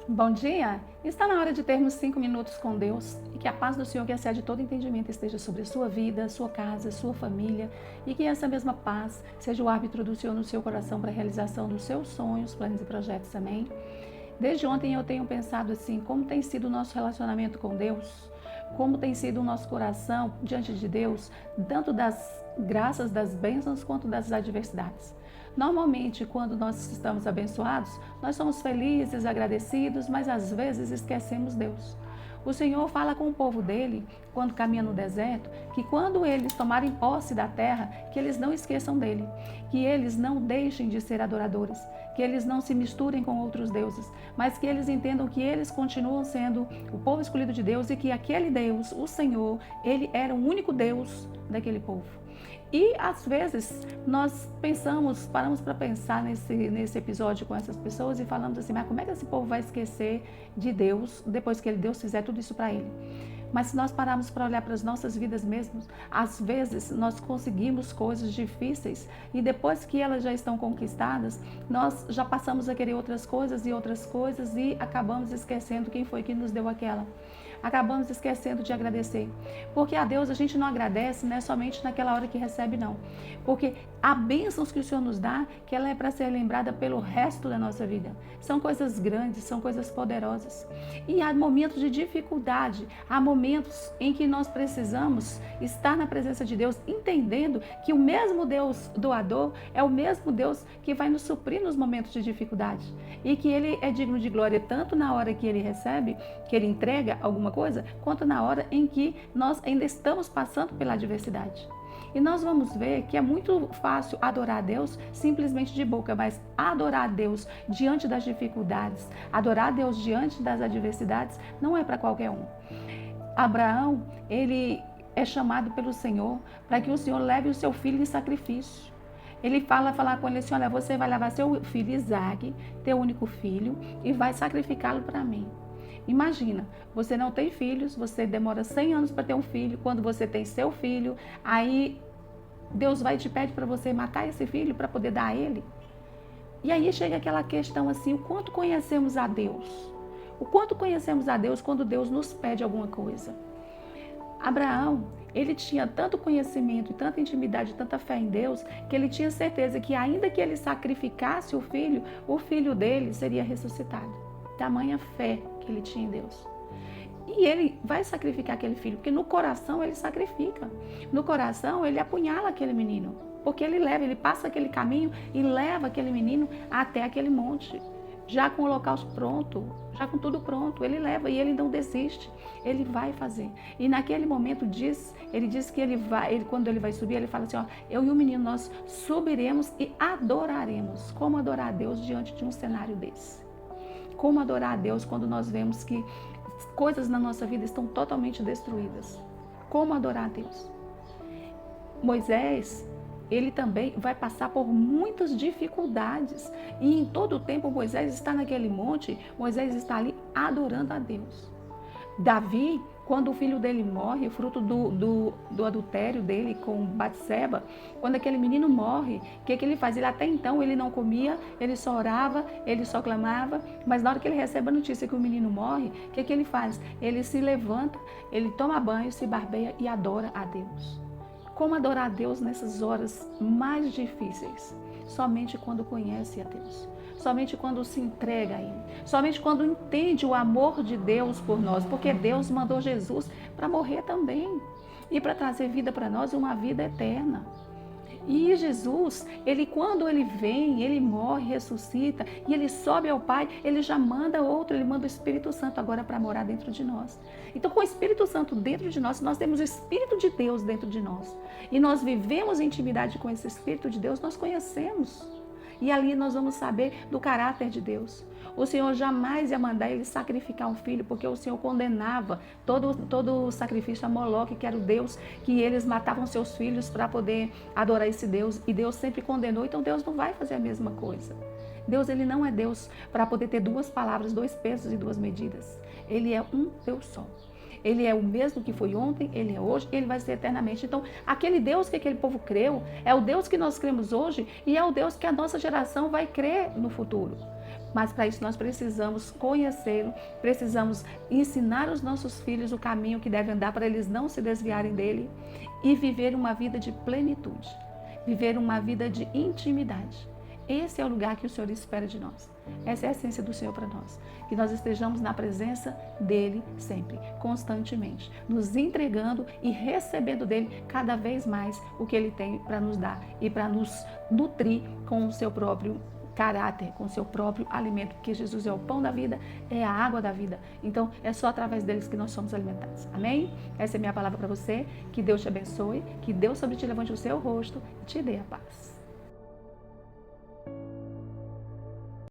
Bom dia! Está na hora de termos 5 minutos com Deus e que a paz do Senhor, que excede todo entendimento, esteja sobre a sua vida, sua casa, sua família e que essa mesma paz seja o árbitro do Senhor no seu coração para a realização dos seus sonhos, planos e projetos. Amém? Desde ontem eu tenho pensado assim, como tem sido o nosso relacionamento com Deus, como tem sido o nosso coração diante de Deus, tanto das graças, das bênçãos, quanto das adversidades. Normalmente, quando nós estamos abençoados, nós somos felizes, agradecidos, mas às vezes esquecemos Deus. O Senhor fala com o povo dele, quando caminha no deserto, que quando eles tomarem posse da terra, que eles não esqueçam dele, que eles não deixem de ser adoradores, que eles não se misturem com outros deuses, mas que eles entendam que eles continuam sendo o povo escolhido de Deus e que aquele Deus, o Senhor, ele era o único Deus daquele povo. E às vezes nós paramos para pensar nesse episódio com essas pessoas e falamos assim, mas como é que esse povo vai esquecer de Deus depois que Deus fizer tudo isso para ele? Mas se nós pararmos para olhar para as nossas vidas mesmos, às vezes nós conseguimos coisas difíceis e depois que elas já estão conquistadas, nós já passamos a querer outras coisas e acabamos esquecendo quem foi que nos deu aquela. Acabamos esquecendo de agradecer. Porque a Deus a gente não agradece, né, somente naquela hora que recebe, não. Porque a bênção que o Senhor nos dá, que ela é para ser lembrada pelo resto da nossa vida. São coisas grandes, são coisas poderosas. E há momentos de dificuldade, há momentos em que nós precisamos estar na presença de Deus, entendendo que o mesmo Deus doador é o mesmo Deus que vai nos suprir nos momentos de dificuldade. E que Ele é digno de glória tanto na hora que Ele recebe, que Ele entrega alguma coisa, quanto na hora em que nós ainda estamos passando pela adversidade. E nós vamos ver que é muito fácil adorar a Deus simplesmente de boca, mas adorar a Deus diante das dificuldades, adorar a Deus diante das adversidades, não é para qualquer um. Abraão, ele é chamado pelo Senhor para que o Senhor leve o seu filho em sacrifício. Ele falar com ele assim, olha, você vai levar seu filho Isaac, teu único filho, e vai sacrificá-lo para mim. Imagina, você não tem filhos, você demora 100 anos para ter um filho, quando você tem seu filho, aí Deus vai e te pede para você matar esse filho para poder dar a ele. E aí chega aquela questão assim, o quanto conhecemos a Deus? O quanto conhecemos a Deus quando Deus nos pede alguma coisa? Abraão, ele tinha tanto conhecimento, tanta intimidade, tanta fé em Deus, que ele tinha certeza que ainda que ele sacrificasse o filho dele seria ressuscitado. Tamanha fé que ele tinha em Deus. E ele vai sacrificar aquele filho, porque no coração ele sacrifica. No coração ele apunhala aquele menino, porque ele passa aquele caminho e leva aquele menino até aquele monte, já com o holocausto pronto, já com tudo pronto, ele leva e ele não desiste, ele vai fazer. E naquele momento ele diz que quando ele vai subir, ele fala assim, ó, eu e o menino, nós subiremos e adoraremos. Como adorar a Deus diante de um cenário desse? Como adorar a Deus quando nós vemos que coisas na nossa vida estão totalmente destruídas? Como adorar a Deus? Moisés, ele também vai passar por muitas dificuldades. E em todo o tempo Moisés está naquele monte, Moisés está ali adorando a Deus. Davi, quando o filho dele morre, fruto do adultério dele com Batseba, quando aquele menino morre, o que ele faz? Ele até então ele não comia, ele só orava, ele só clamava, mas na hora que ele recebe a notícia que o menino morre, o que ele faz? Ele se levanta, ele toma banho, se barbeia e adora a Deus. Como adorar a Deus nessas horas mais difíceis? Somente quando conhece a Deus. Somente quando se entrega a Ele, somente quando entende o amor de Deus por nós, porque Deus mandou Jesus para morrer também e para trazer vida para nós, uma vida eterna. E Jesus, quando ele vem, ele morre, ressuscita e ele sobe ao Pai, ele já manda outro, ele manda o Espírito Santo agora para morar dentro de nós. Então, com o Espírito Santo dentro de nós temos o Espírito de Deus dentro de nós. E nós vivemos em intimidade com esse Espírito de Deus, nós conhecemos. E ali nós vamos saber do caráter de Deus. O Senhor jamais ia mandar ele sacrificar um filho, porque o Senhor condenava todo o sacrifício a Moloque, que era o Deus que eles matavam seus filhos para poder adorar esse Deus. E Deus sempre condenou, então Deus não vai fazer a mesma coisa. Deus, ele não é Deus para poder ter duas palavras, dois pesos e duas medidas. Ele é um Deus só. Ele é o mesmo que foi ontem, ele é hoje, ele vai ser eternamente. Então, aquele Deus que aquele povo creu, é o Deus que nós cremos hoje e é o Deus que a nossa geração vai crer no futuro. Mas para isso nós precisamos conhecê-lo, precisamos ensinar os nossos filhos o caminho que devem andar para eles não se desviarem dele e viver uma vida de plenitude, viver uma vida de intimidade. Esse é o lugar que o Senhor espera de nós. Essa é a essência do Senhor para nós. Que nós estejamos na presença dele sempre, constantemente, nos entregando e recebendo dele cada vez mais o que ele tem para nos dar e para nos nutrir com o seu próprio caráter, com o seu próprio alimento, porque Jesus é o pão da vida, é a água da vida. Então, é só através deles que nós somos alimentados. Amém? Essa é a minha palavra para você. Que Deus te abençoe, que Deus sobre ti levante o seu rosto e te dê a paz.